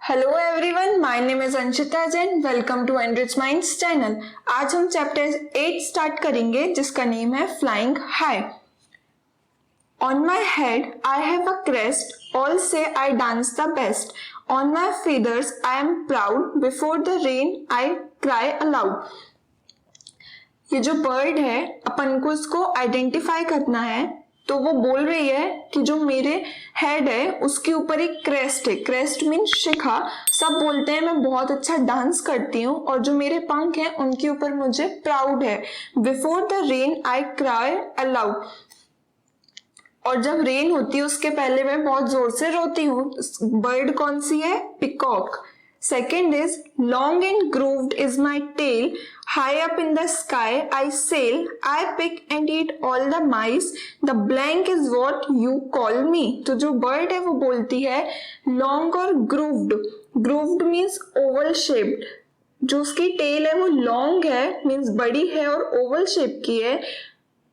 Hello everyone, my name is Anshita Jain. Welcome to enrich minds channel. आज हम chapter 8 start करेंगे जिसका नेम है flying high. On my head I have a crest, all say I dance the best. On my feathers I am proud, before the rain I cry aloud. ये जो bird है अपन को इसको identify करना है, तो वो बोल रही है कि जो मेरे हेड है उसके ऊपर एक क्रेस्ट है। क्रेस्ट मीन शिखा। सब बोलते हैं मैं बहुत अच्छा डांस करती हूँ, और जो मेरे पंख हैं उनके ऊपर मुझे प्राउड है। Before the rain I cry allowed, और जब रेन होती है उसके पहले मैं बहुत जोर से रोती हूँ। बर्ड कौन सी है? Peacock. Second is long and grooved is my tail, high up in the sky I sail, I pick and eat all the mice, the blank is what you call me। तो जो bird है वो बोलती है long और grooved। grooved means oval shaped। जो उसकी tail है वो long है, means बड़ी है और oval shape की है।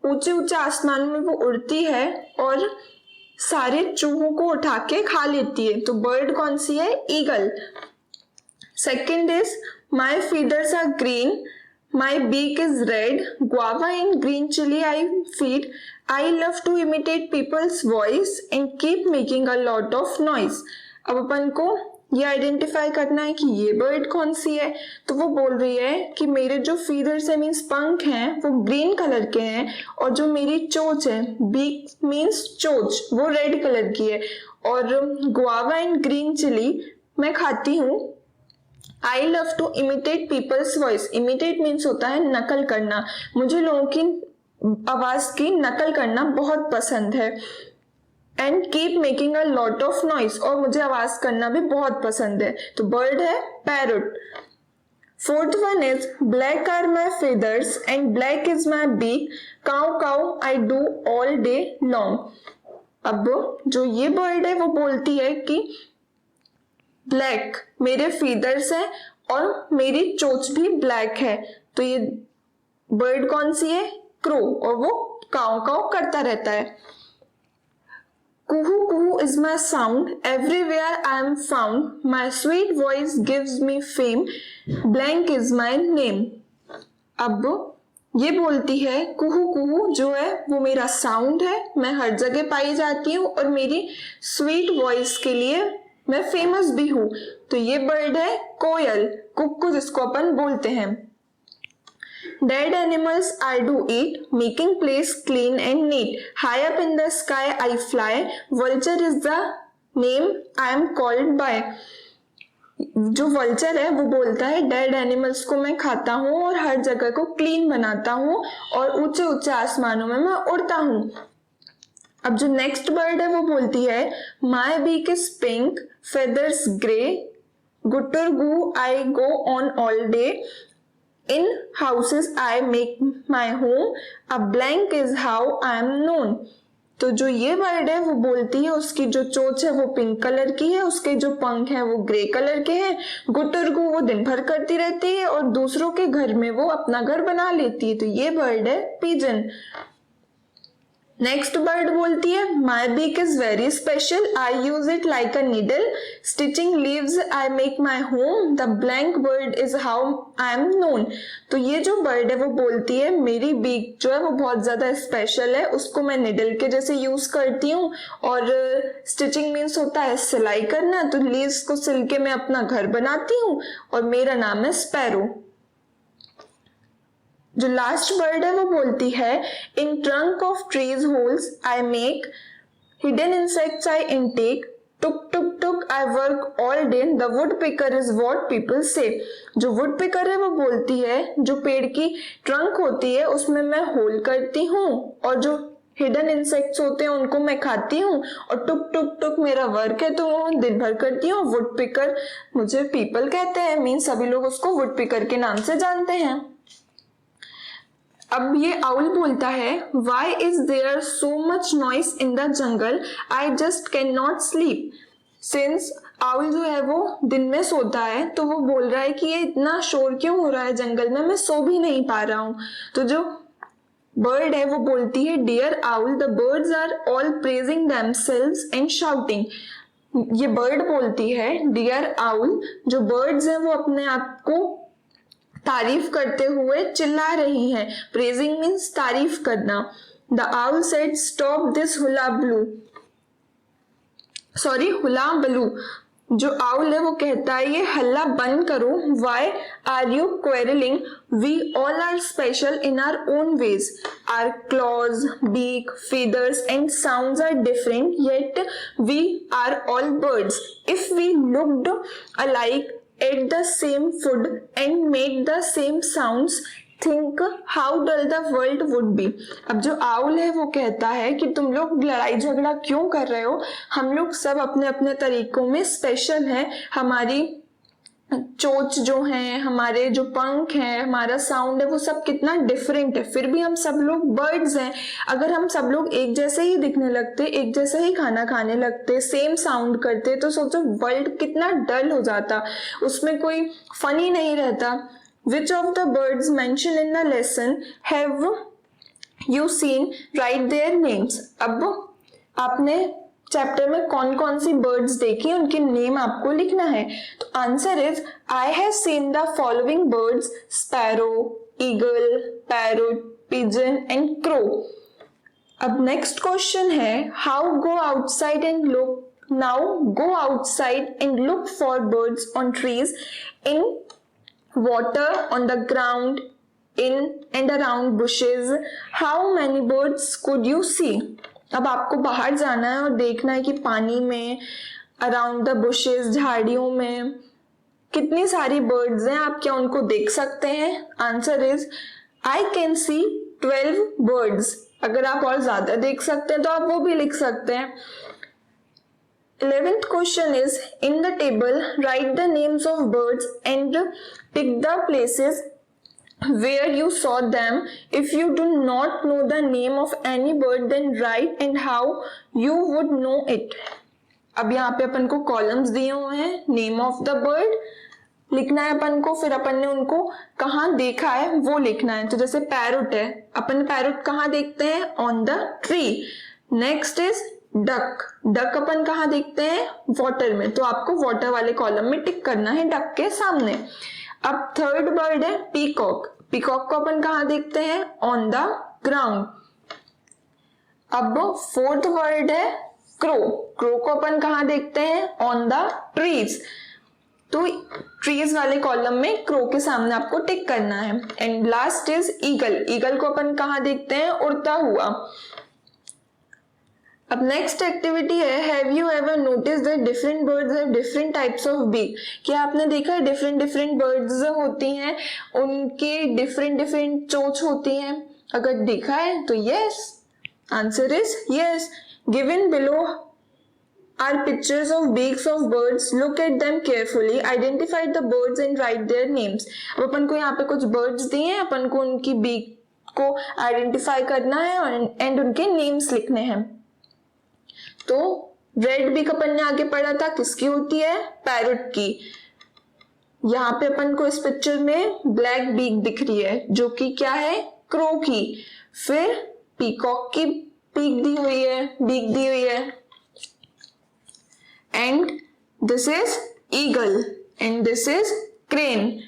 ऊंचे ऊंचे आसमान में वो उड़ती है और सारे चूहों को उठा के खा लेती है। तो bird कौन सी है? Eagle. Second is my feathers are green, my beak is red, guava and green chili I feed. I love to imitate people's voice and keep making a lot of noise। अब अपन को ये identify करना है कि ये bird कौन सी है। तो वो बोल रही है कि मेरे जो फीदर्स है मीन्स पंख हैं वो ग्रीन कलर के हैं, और जो मेरी चोंच है, बीक मीन्स चोंच, वो रेड कलर की है, और गुआवा एंड ग्रीन चिली मैं खाती हूँ। I love to imitate people's voice। imitate means होता है नकल करना। मुझे लोगों की आवाज की नकल करना बहुत पसंद है। And keep making a lot of noise, और मुझे आवाज करना भी बहुत पसंद है। तो बर्ड है parrot. Fourth one is black are my feathers and black is my beak, cow cow I do all day long। अब जो ये बर्ड है वो बोलती है कि ब्लैक मेरे फीदर्स हैं और मेरी चोंच भी ब्लैक है। तो ये बर्ड कौन सी है? क्रो, और वो काव काव करता रहता है। कुहू कुहू is my sound, everywhere I am found, my sweet voice gives me fame, blank is my name. अब ये बोलती है कुहू कुहू जो है वो मेरा साउंड है, मैं हर जगह पाई जाती हूँ, और मेरी स्वीट वॉइस के लिए मैं फेमस भी हूं। तो ये बर्ड है कोयल, कुक्कू जिसको अपन बोलते हैं। Dead animals I do eat, making place clean and neat, high up in the sky I fly, vulture is the name I am called by. जो वल्चर है वो बोलता है डेड एनिमल्स को मैं खाता हूँ और हर जगह को क्लीन बनाता हूँ, और ऊंचे ऊंचे आसमानों में मैं उड़ता हूँ। अब जो नेक्स्ट बर्ड है वो बोलती है my beak is pink, feathers grey, gutturgu I go on all day, in houses I make my home, a blank is how I am known। तो जो ये बर्ड है वो बोलती है उसकी जो चोंच है वो पिंक कलर की है, उसके जो पंख हैं वो ग्रे कलर के हैं, गुटुरगु वो दिन भर करती रहती है और दूसरों के घर में वो अपना घर बना लेती है। तो ये बर्ड है पिजन। नेक्स्ट बर्ड बोलती है my beak is very special, I use it like a needle, stitching leaves I make my home, the blank bird is how I am known. तो ये जो बर्ड है वो बोलती है मेरी बीक जो है वो बहुत ज्यादा स्पेशल है, उसको मैं निडल के जैसे यूज करती हूँ, और स्टिचिंग मीन्स होता है सिलाई करना, तो लीव्स को सिल के मैं अपना घर बनाती हूँ, और मेरा नाम है स्पैरो। जो लास्ट बर्ड है वो बोलती है in trunk of trees holes I make, hidden insects I intake, टुक टुक टुक I work all day, the wood picker is what people say. जो वुड पिकर है वो बोलती है जो पेड़ की ट्रंक होती है उसमें मैं होल करती हूँ, और जो हिडन इंसेक्ट्स होते हैं उनको मैं खाती हूँ, और टुक टुक टुक मेरा वर्क है तो वो दिन भर करती हूँ। वुड पिकर मुझे पीपल कहते हैं, मीन सभी लोग उसको वुड पिकर के नाम से जानते हैं। अब ये आउल बोलता है why is there so much noise in the jungle, I just can not sleep. Since owl जो है वो दिन में सोता है तो वो बोल रहा है कि ये इतना शोर क्यों हो रहा है जंगल में, मैं सो भी नहीं पा रहा हूँ। तो जो बर्ड है वो बोलती है dear owl, the birds are all praising themselves and shouting. ये बर्ड बोलती है डियर आउल, जो बर्ड्स हैं वो अपने आप को तारीफ करते हुए चिल्ला रही हैं। प्रेजिंग मीन्स तारीफ करना। The owl said stop this hullabaloo, sorry hullabaloo. जो आउल है वो कहता है ये हल्ला बंद करो। Why are you quarrelling, we all are special in our own ways, our claws, beak, feathers and sounds are different, yet we are all birds. If we looked alike, ate the same food and made the same sounds, think how dull the world would be. अब जो owl है वो कहता है कि तुम लोग लड़ाई झगड़ा क्यों कर रहे हो, हम लोग सब अपने अपने तरीकों में स्पेशल हैं। हमारी चोंच जो है, हमारे जो पंख हैं, हमारा साउंड है, वो सब कितना डिफरेंट है, फिर भी हम सब लोग बर्ड्स हैं। अगर हम सब लोग एक जैसे ही दिखने लगते, एक जैसे ही खाना खाने लगते, सेम साउंड करते, तो सोचो वर्ल्ड कितना डल हो जाता, उसमें कोई फन ही नहीं रहता। Which of the birds mentioned in the lesson have you seen? Write their names. अब आपने चैप्टर में कौन कौन सी बर्ड्स देखी, उनके नेम आपको लिखना है। तो answer is I have seen the following birds, sparrow, eagle, parrot, pigeon and crow. अब नेक्स्ट क्वेश्चन है how go outside and look. Now go outside and look for birds on trees, in water, on the ground, in and around bushes. How many birds could you see? अब आपको बाहर जाना है और देखना है कि पानी में, अराउंड द बुशेस, झाड़ियों में कितनी सारी बर्ड्स हैं, आप क्या उनको देख सकते हैं? Answer is I can see 12 birds. अगर आप और ज्यादा देख सकते हैं तो आप वो भी लिख सकते हैं। 11th question is in the table write the names of birds and pick the places where you saw them. If you do not know the name of any bird then write and how you would know it. अब यहाँ पे अपन को columns दिए हुए हैं, name of the bird लिखना है अपन को, फिर अपन ने उनको कहाँ देखा है वो लिखना है। तो जैसे पैरोट है, अपन पैरोट कहाँ देखते हैं? On the tree. Next is duck, duck अपन कहाँ देखते हैं? वाटर में, तो आपको वाटर वाले कॉलम में टिक करना है डक के सामने। अब थर्ड बर्ड है पीकॉक, पीकॉक को अपन कहाँ देखते हैं? On the ground. अब फोर्थ वर्ड है क्रो, क्रो को अपन कहाँ देखते हैं? On the trees. तो ट्रीज वाले कॉलम में क्रो के सामने आपको टिक करना है। And last is eagle, eagle को अपन कहाँ देखते हैं? उड़ता हुआ। अब नेक्स्ट एक्टिविटी है have you ever notice that different birds have different types of beak. क्या आपने देखा है डिफरेंट डिफरेंट बर्ड्स होती हैं, उनके डिफरेंट डिफरेंट चोंच होती हैं? अगर देखा है तो yes, answer is yes. Given below are pictures of beaks of birds. Look at them carefully. Identify the birds and write their names. अब अपन को यहाँ पे कुछ birds दिए हैं, अपन को उनकी beak को आइडेंटिफाई करना है एंड उनके नेम्स लिखने हैं। तो रेड बीक अपन ने आगे पढ़ा था, किसकी होती है? पैरोट की। यहाँ पे अपन को इस पिक्चर में ब्लैक बीक दिख रही है जो कि क्या है? क्रो की। फिर पीकॉक की बीक दी हुई है and this is eagle and this is crane.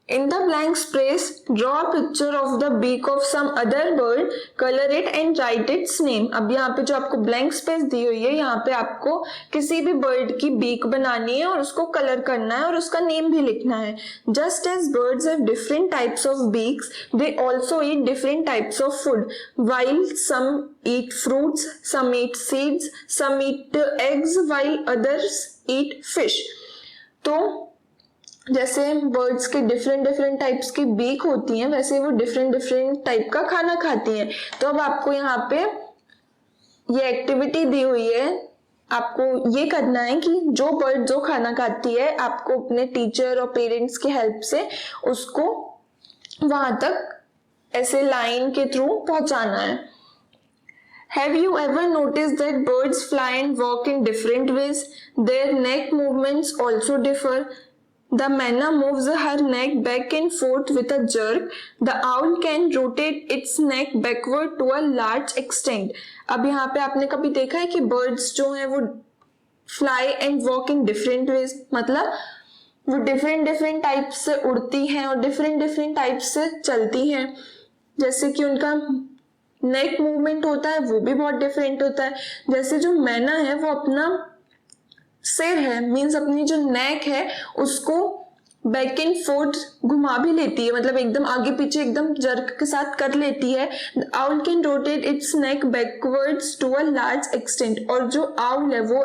In the blank space draw a picture of the beak of some other bird, color it and write its name. अब यहाँ पे जो आपको blank space दी हुई है, यहाँ पे आपको किसी भी bird की beak बनानी है और उसको color करना है और उसका name भी लिखना है। Just as birds have different types of beaks, they also eat different types of food. While some eat fruits, some eat seeds, some eat eggs, while others eat fish. तो जैसे birds के different different types की beak होती हैं, वैसे वो different different type का खाना खाती हैं। तो अब आपको यहाँ पे ये एक्टिविटी दी हुई है, आपको ये करना है कि जो बर्ड जो खाना खाती है आपको अपने टीचर और पेरेंट्स की हेल्प से उसको वहां तक ऐसे लाइन के थ्रू पहुंचाना है। Have you ever noticed that birds fly and walk in different ways? Their neck movements also differ. The manna moves her neck back and forth with a jerk. The owl can rotate its neck backward to a large extent. अब यहाँ पे आपने कभी देखा है कि birds जो हैं वो fly and walk in different ways, मतलब वो डिफरेंट डिफरेंट टाइप से उड़ती हैं और डिफरेंट डिफरेंट टाइप से चलती हैं। जैसे कि उनका नेक मूवमेंट होता है वो भी बहुत डिफरेंट होता है। जैसे जो मैना है वो अपना सिर है, मीन्स अपनी जो नेक है उसको बैक एंड फोर्थ घुमा भी लेती है, मतलब एकदम आगे पीछे एकदम जर्क के साथ कर लेती है। Owl can rotate its neck backwards to a large extent, और जो आउल है वो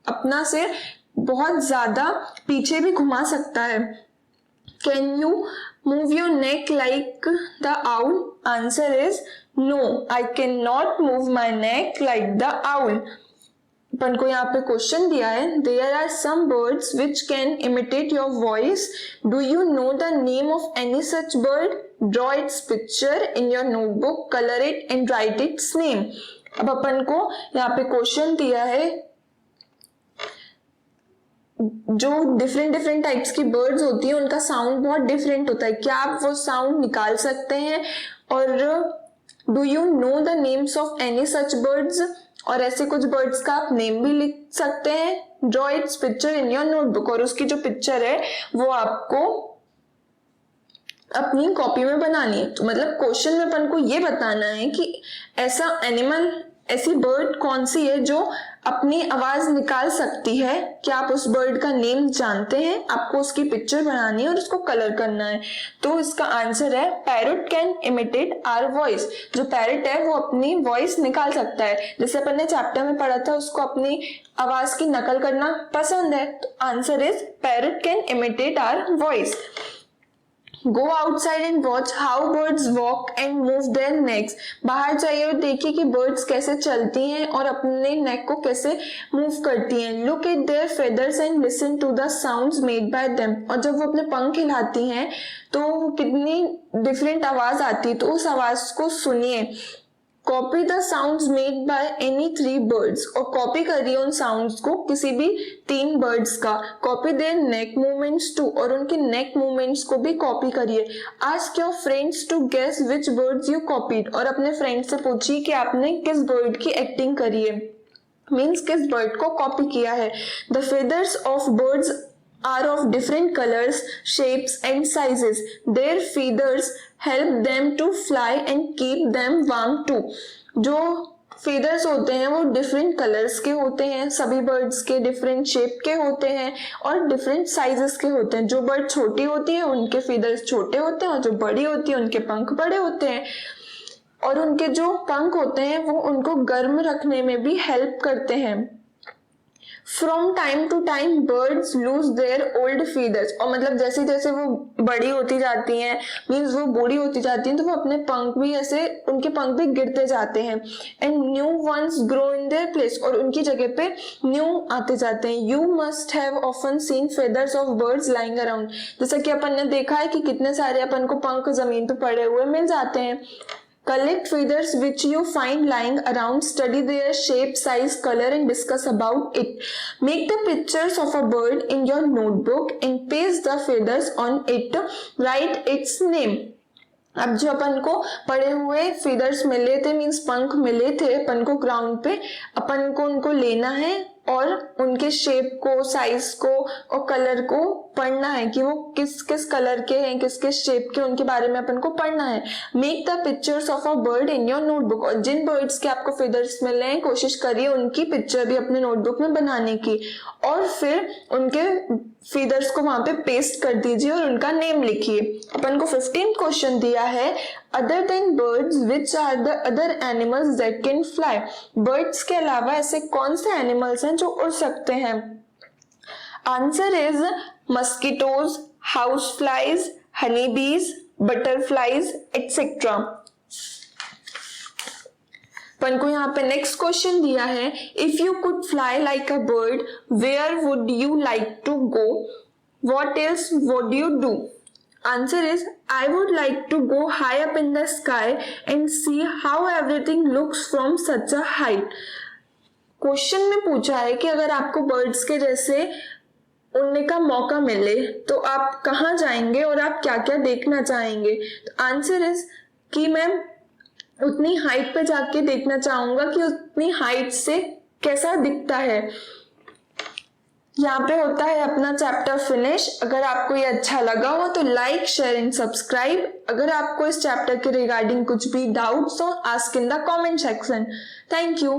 अपना सिर बहुत ज्यादा पीछे भी घुमा सकता है। Can you move your neck like the owl? Answer is no, I cannot move my neck like like the आउल। अपन को यहाँ पे क्वेश्चन दिया है, there are some birds which can imitate your voice, do you know the name of any such bird? Draw its picture in your notebook, colour it and write its name. अब अपन को यहाँ पे question दिया है जो different different types की birds होती है उनका साउंड बहुत डिफरेंट होता है, क्या आप वो साउंड निकाल सकते हैं? और do you know the names of any such birds, और ऐसे कुछ बर्ड्स का आप नेम भी लिख सकते हैं। Draw its picture in your notebook, और उसकी जो पिक्चर है वो आपको अपनी कॉपी में बनानी है। तो मतलब क्वेश्चन में अपन को ये बताना है कि ऐसा एनिमल, ऐसी बर्ड कौन सी है जो अपनी आवाज निकाल सकती है। क्या आप उस बर्ड का नेम जानते हैं? आपको उसकी पिक्चर बनानी है और उसको कलर करना है। तो इसका आंसर है parrot can imitate our voice. जो पैरट है वो अपनी वॉइस निकाल सकता है, जैसे अपन ने चैप्टर में पढ़ा था, उसको अपनी आवाज की नकल करना पसंद है। तो answer is parrot can imitate our voice. Go outside and watch how birds walk and move their necks. बाहर जाइए और देखिए कि birds कैसे चलती हैं और अपने neck को कैसे move करती हैं। Look at their feathers and listen to the sounds made by them. और जब वो अपने पंख हिलाती हैं तो कितनी different आवाज आती है, तो उस आवाज को सुनिए। Copy the sounds made by any 3 birds, और कॉपी करिए उन साउंड्स को किसी भी 3 बर्ड्स का। Copy their neck movements too, और उनके नेक मूवमेंट्स को भी कॉपी करिए। Ask your friends to guess which birds you copied, और अपने फ्रेंड से पूछिए कि आपने किस बर्ड की एक्टिंग करी है, मीन्स किस बर्ड को कॉपी किया है। The feathers of birds are of different colors, shapes and sizes. Their feathers help them to fly and keep them warm too. जो feathers होते हैं वो different colors के होते हैं, सभी birds के different shape के होते हैं और different sizes के होते हैं। जो bird छोटी होती है उनके feathers छोटे होते हैं, और जो बड़ी होती है उनके पंख बड़े होते हैं। और उनके जो पंख होते हैं वो उनको गर्म रखने में भी help करते हैं। From time to time birds lose their old feathers, और मतलब जैसे जैसे वो बड़ी होती जाती हैं, मीन्स वो बूढ़ी होती जाती हैं, तो वो अपने पंख भी ऐसे, उनके पंख भी गिरते जाते हैं। And new ones grow in their place, और उनकी जगह पे न्यू आते जाते हैं। You must have often seen feathers of birds lying around, जैसा कि अपन ने देखा है कि कितने सारे अपन को पंख जमीन पे पड़े हुए मिल जाते हैं। Collect feathers which you find lying around, study their shape, size, color and discuss about it. Make the pictures of a bird in your notebook and paste the feathers on it. Write its name. अब जो अपन को पड़े हुए feathers मिले थे, means पंख मिले थे अपन को ग्राउंड पे, अपन को उनको लेना है और उनके शेप को, साइज को और कलर को पढ़ना है कि वो किस किस कलर के हैं, किस किस शेप के, उनके बारे में अपन को पढ़ना है। Make the pictures of a bird in your notebook, और जिन बर्ड्स के आपको फेदर्स मिल रहे हैं कोशिश करिए उनकी पिक्चर भी अपने नोटबुक में बनाने की, और फिर उनके फीदर्स को वहां पे पेस्ट कर दीजिए और उनका नेम लिखिए। अपन को 15th क्वेश्चन दिया है, other than birds which are the other animals that can fly. Birds के अलावा ऐसे कौन से एनिमल्स हैं जो उड़ सकते हैं? Answer is mosquitoes, house flies, Honey बीज, बटरफ्लाइज एक्सेट्रा। अपन को यहाँ पे नेक्स्ट क्वेश्चन दिया है, if you could fly like a bird where would you like to go, what else would you do? Answer is, I would like to go high up in the sky and see how everything looks from such a height. Question में पूछा है कि अगर आपको birds के जैसे उड़ने का मौका मिले तो आप कहाँ जाएंगे और आप क्या क्या देखना चाहेंगे? तो आंसर इज कि मैं उतनी हाइट पे जाके देखना चाहूंगा कि उतनी हाइट से कैसा दिखता है। यहाँ पे होता है अपना चैप्टर फिनिश। अगर आपको ये अच्छा लगा हो तो लाइक, शेयर एंड सब्सक्राइब। अगर आपको इस चैप्टर के रिगार्डिंग कुछ भी डाउट्स हो, ask in the comment section. Thank you.